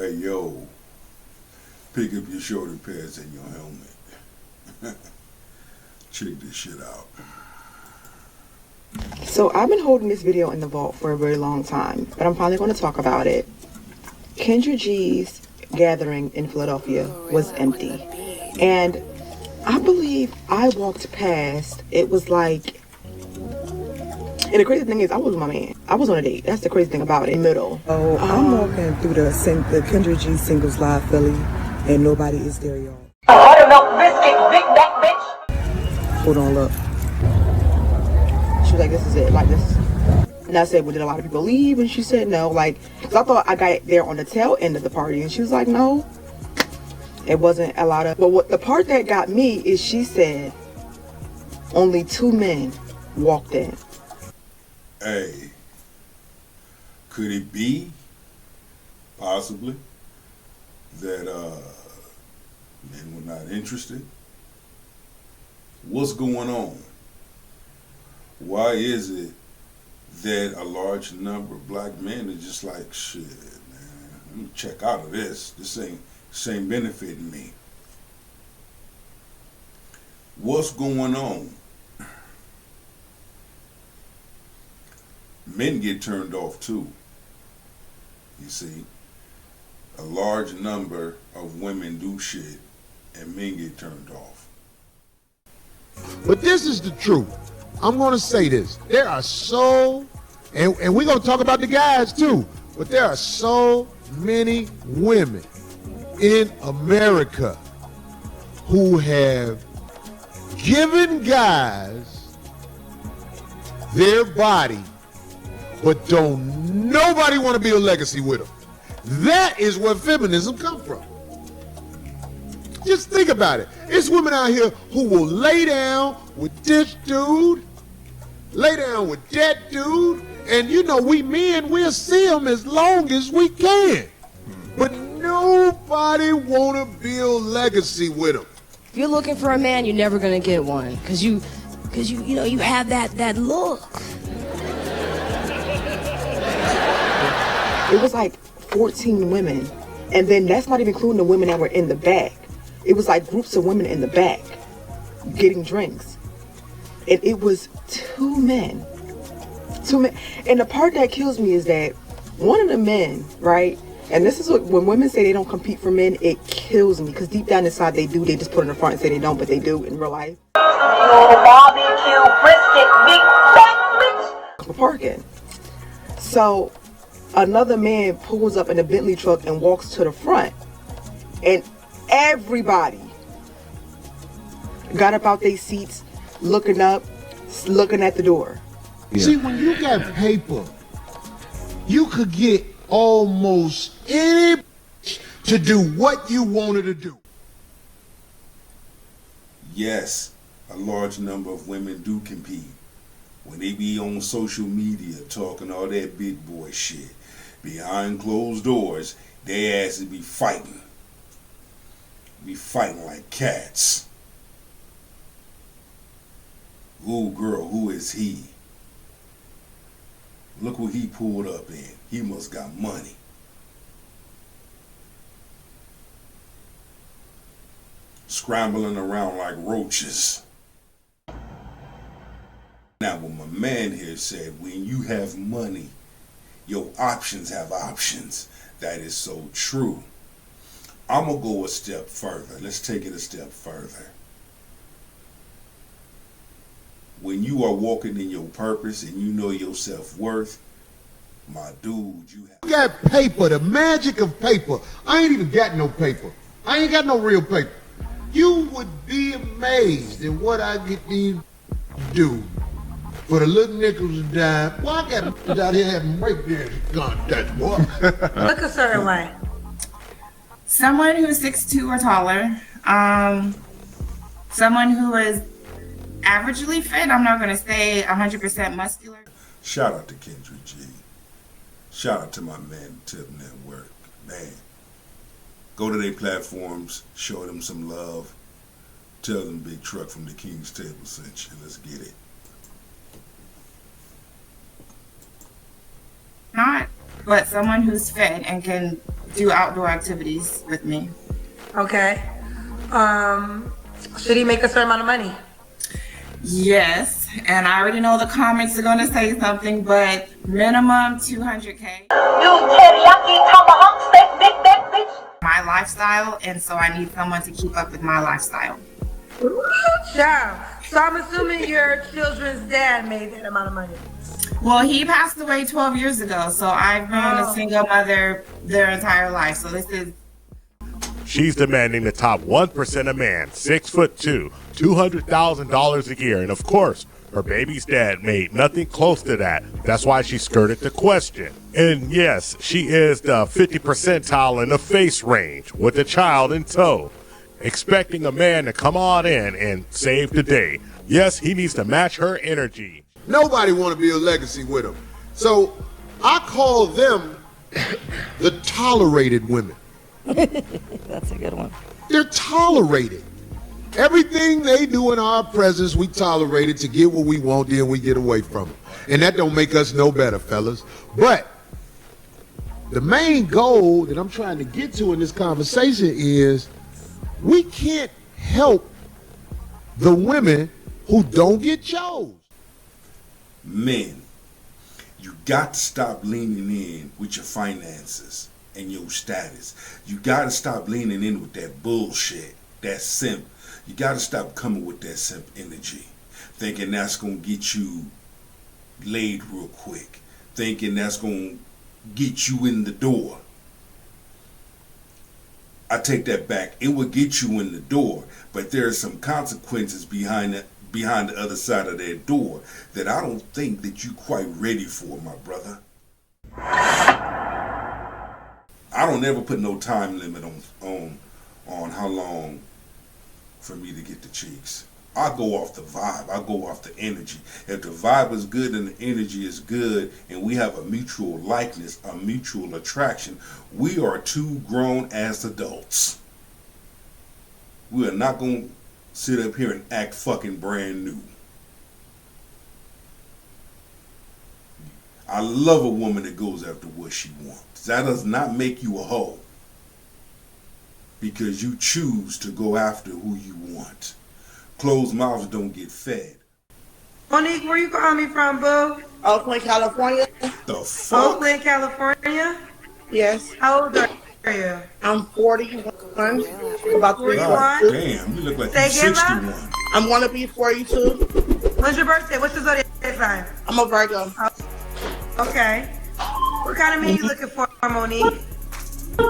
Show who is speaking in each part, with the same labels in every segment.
Speaker 1: Hey, yo, pick up your shoulder pads and your helmet. Check this shit out.
Speaker 2: So I've been holding this video in the vault for a very long time, but I'm finally going to talk about it. Kendra G's gathering in Philadelphia was empty. And I believe I walked past, it was like, and the crazy thing is I was with my man. I was on a date. That's the crazy thing about it. Middle.
Speaker 3: Oh, I'm walking through the Kendra G Singles Live Philly, and nobody is there, y'all.
Speaker 4: Buttermilk biscuit, big back bitch.
Speaker 3: Hold on, look.
Speaker 2: She was like, this is it. Like, this. And I said, well, did a lot of people leave? And she said no. Like, cause I thought I got there on the tail end of the party. And she was like, no. It wasn't a lot of. But what the part that got me is she said only 2 men walked in.
Speaker 1: Hey, could it be possibly that men were not interested? What's going on? Why is it that a large number of black men are just like, shit, man, let me check out of this. This ain't benefiting me. What's going on? Men get turned off too. You see, a large number of women do shit and men get turned off.
Speaker 5: But this is the truth. I'm going to say this. There are so, and we're going to talk about the guys too, but there are so many women in America who have given guys their body, but don't nobody want to build a legacy with them. That is where feminism comes from. Just think about it. It's women out here who will lay down with this dude, lay down with that dude, and you know, we men, we'll see them as long as we can. But nobody want to build legacy with them.
Speaker 6: If you're looking for a man, you're never gonna get one, cause you have that look.
Speaker 2: It was like 14 women. And then that's not even including the women that were in the back. It was like groups of women in the back getting drinks. And it was 2 men. 2 men. And the part that kills me is that one of the men, right? And this is what, when women say they don't compete for men, it kills me. Because deep down inside they do. They just put it in the front and say they don't, but they do in real life.
Speaker 4: Barbecue brisket, big back bitch.
Speaker 2: For parking. So another man pulls up in a Bentley truck and walks to the front. And everybody got up out their seats, looking up, looking at the door.
Speaker 5: Yeah. See, when you got paper, you could get almost any to do what you wanted to do.
Speaker 1: Yes, a large number of women do compete. When they be on social media talking all that big boy shit, behind closed doors, they asses be fighting. Be fighting like cats. Ooh, girl, who is he? Look what he pulled up in. He must got money. Scrambling around like roaches. Now, what my man here said, when you have money, your options have options. That is so true. I'm going to go a step further. Let's take it a step further. When you are walking in your purpose and you know your self-worth, my dude, you have...
Speaker 5: You got paper, the magic of paper. I ain't even got no paper. I ain't got no real paper. You would be amazed at what I get to do for the little nickels and dime. Well, I got out here having breakdance contests, boy.
Speaker 7: Look a certain way. Someone who's 6'2" or taller. Someone who is averagely fit. I'm not going to say 100% muscular.
Speaker 1: Shout out to Kendra G. Shout out to my man, Tip Network. Man, go to their platforms, show them some love. Tell them Big Truck from the King's Table sent you. Let's get it.
Speaker 7: Not, but someone who's fit and can do outdoor activities with me.
Speaker 8: Okay. Should he make a certain amount of money?
Speaker 7: Yes, and I already know the comments are gonna say something, but minimum 200K.
Speaker 4: You teriyaki tomahawk steak, big back bitch.
Speaker 7: My lifestyle, and so I need someone to keep up with my lifestyle.
Speaker 8: Yeah. So I'm assuming your children's dad made that amount of money.
Speaker 7: Well, he passed away 12 years ago, so I've been a single mother their entire life. So this is.
Speaker 9: She's demanding the top 1% of man, 6'2", $200,000 a year, and of course, her baby's dad made nothing close to that. That's why she skirted the question. And yes, she is the 50 percentile in the face range with a child in tow, expecting a man to come on in and save the day. Yes, he needs to match her energy.
Speaker 5: Nobody want to build legacy with them. So I call them the tolerated women.
Speaker 6: That's a good one.
Speaker 5: They're tolerated. Everything they do in our presence, we tolerate it to get what we want, then we get away from it. And that don't make us no better, fellas. But the main goal that I'm trying to get to in this conversation is we can't help the women who don't get chose.
Speaker 1: Men, you got to stop leaning in with your finances and your status. You got to stop leaning in with that bullshit, that simp. You got to stop coming with that simp energy, thinking that's going to get you laid real quick, thinking that's going to get you in the door. I take that back. It will get you in the door, but there are some consequences behind the other side of that door that I don't think that you quite ready for, my brother. I don't ever put no time limit on how long for me to get the cheeks. I go off the vibe. I go off the energy. If the vibe is good and the energy is good and we have a mutual likeness, a mutual attraction, we are two grown ass adults. We are not going to sit up here and act fucking brand new. I love a woman that goes after what she wants. That does not make you a hoe, because you choose to go after who you want. Closed mouths don't get fed.
Speaker 8: Monique, where you calling me from, boo?
Speaker 10: Oakland, California.
Speaker 1: The fuck?
Speaker 8: Oakland, California?
Speaker 10: Yes.
Speaker 8: How old are you?
Speaker 10: I'm 41. About 3
Speaker 1: God damn, you look like you're 61.
Speaker 10: I'm gonna be 42.
Speaker 8: When's your birthday? What's your zodiac sign?
Speaker 10: I'm a Virgo.
Speaker 8: Okay. What kind of man you looking for, Monique?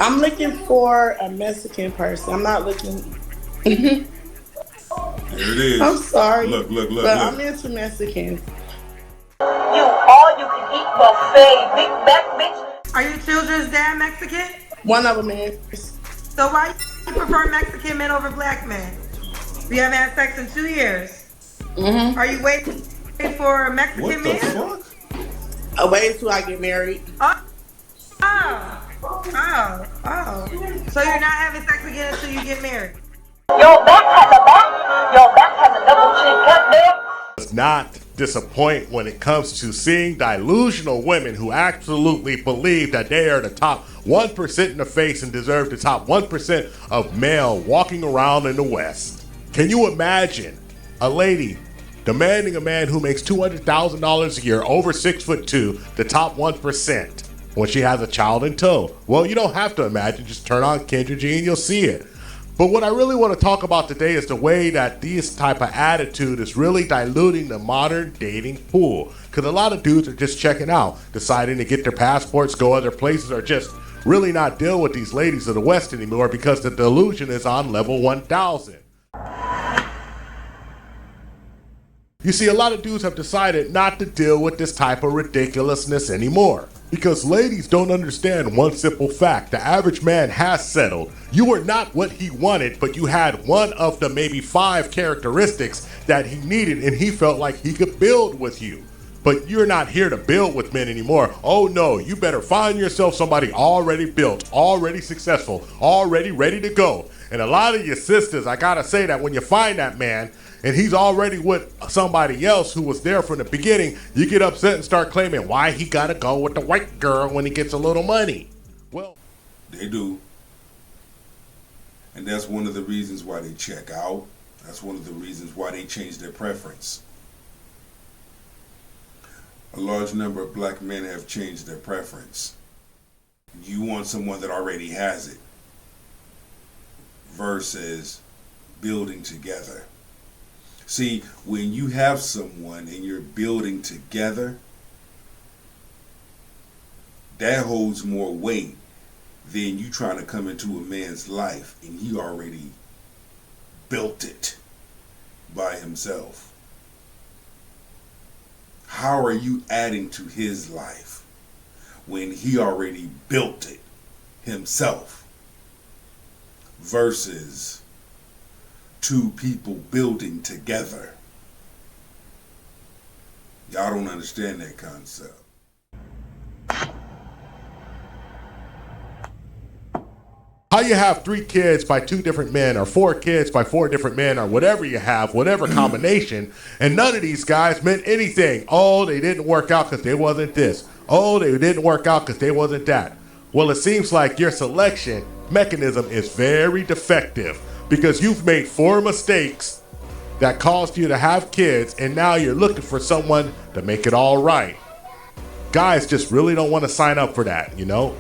Speaker 10: I'm looking for a Mexican person. I'm not looking.
Speaker 1: There it is.
Speaker 10: I'm sorry.
Speaker 1: Look.
Speaker 10: But I'm into Mexicans.
Speaker 4: You all you can eat buffet, big back bitch.
Speaker 8: Are your children's dad Mexican?
Speaker 10: One of them is.
Speaker 8: So why you prefer Mexican men over black men? We haven't had sex in 2 years.
Speaker 10: Mm-hmm.
Speaker 8: Are you waiting for a Mexican
Speaker 1: What the
Speaker 8: man?
Speaker 1: fuck?
Speaker 10: I'll wait until I get married.
Speaker 8: Oh. So you're not having sex again until you get married?
Speaker 4: Your back has a back. Your back has a double chin. Goddamn.
Speaker 9: Does not disappoint when it comes to seeing delusional women who absolutely believe that they are the top 1% in the face and deserve the top 1% of male walking around in the West. Can you imagine a lady demanding a man who makes $200,000 a year, over 6'2", the top 1%, when she has a child in tow? Well, you don't have to imagine. Just turn on Kendra G and you'll see it. But what I really want to talk about today is the way that this type of attitude is really diluting the modern dating pool. Because a lot of dudes are just checking out, deciding to get their passports, go other places, or just really not deal with these ladies of the West anymore because the delusion is on level 1000. You see, a lot of dudes have decided not to deal with this type of ridiculousness anymore. Because ladies don't understand one simple fact. The average man has settled. You were not what he wanted, but you had one of the maybe 5 characteristics that he needed, and he felt like he could build with you. But you're not here to build with men anymore. Oh no, you better find yourself somebody already built, already successful, already ready to go. And a lot of your sisters, I gotta say that when you find that man, and he's already with somebody else who was there from the beginning, you get upset and start claiming why he gotta go with the white girl when he gets a little money. Well,
Speaker 1: They do. And that's one of the reasons why they check out. That's one of the reasons why they change their preference. A large number of black men have changed their preference. You want someone that already has it versus building together. See, when you have someone and you're building together, that holds more weight than you trying to come into a man's life and he already built it by himself. How are you adding to his life when he already built it himself versus two people building together? Y'all don't understand that concept.
Speaker 9: How you have 3 kids by 2 different men, or 4 kids by 4 different men, or whatever you have, whatever combination, and none of these guys meant anything. Oh, they didn't work out because they wasn't this. Oh, they didn't work out because they wasn't that. Well, it seems like your selection mechanism is very defective because you've made 4 mistakes that caused you to have kids, and now you're looking for someone to make it all right. Guys just really don't want to sign up for that, you know?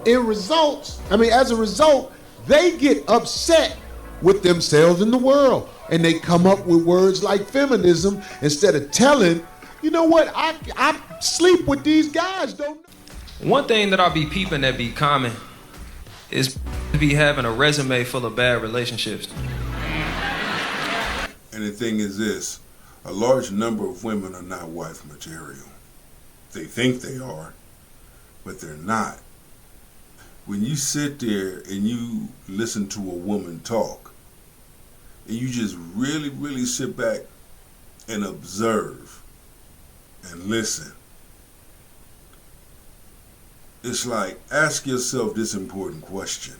Speaker 5: As a result, they get upset with themselves and the world. And they come up with words like feminism instead of telling, you know what, I sleep with these guys, don't know.
Speaker 11: One thing that I'll be peeping that be common is to be having a resume full of bad relationships.
Speaker 1: And the thing is this, a large number of women are not wife material. They think they are, but they're not. When you sit there and you listen to a woman talk, and you just really, really sit back and observe and listen, it's like, ask yourself this important question.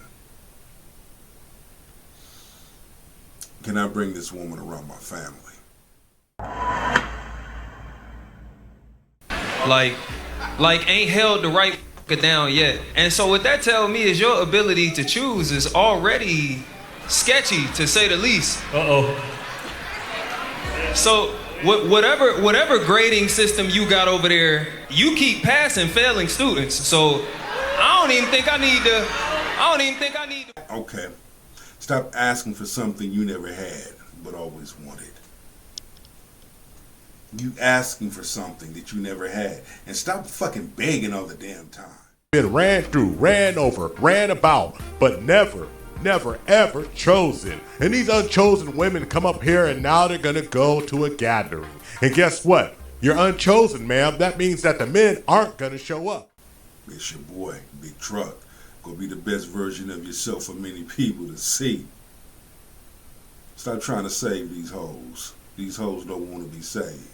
Speaker 1: Can I bring this woman around my family?
Speaker 11: Like ain't held the right down yet. And so what that tells me is your ability to choose is already sketchy, to say the least. So whatever grading system you got over there, you keep passing failing students. So I don't even think I need to.
Speaker 1: Okay. Stop asking for something you never had but always wanted. You asking for something that you never had, and stop fucking begging all the damn time.
Speaker 9: Been ran through, ran over, ran about, but never, ever chosen. And these unchosen women come up here and now they're gonna go to a gathering. And guess what? You're unchosen, ma'am. That means that the men aren't gonna show up.
Speaker 1: It's your boy, Big Truck. Gonna be the best version of yourself for many people to see. Stop trying to save these hoes. These hoes don't want to be saved.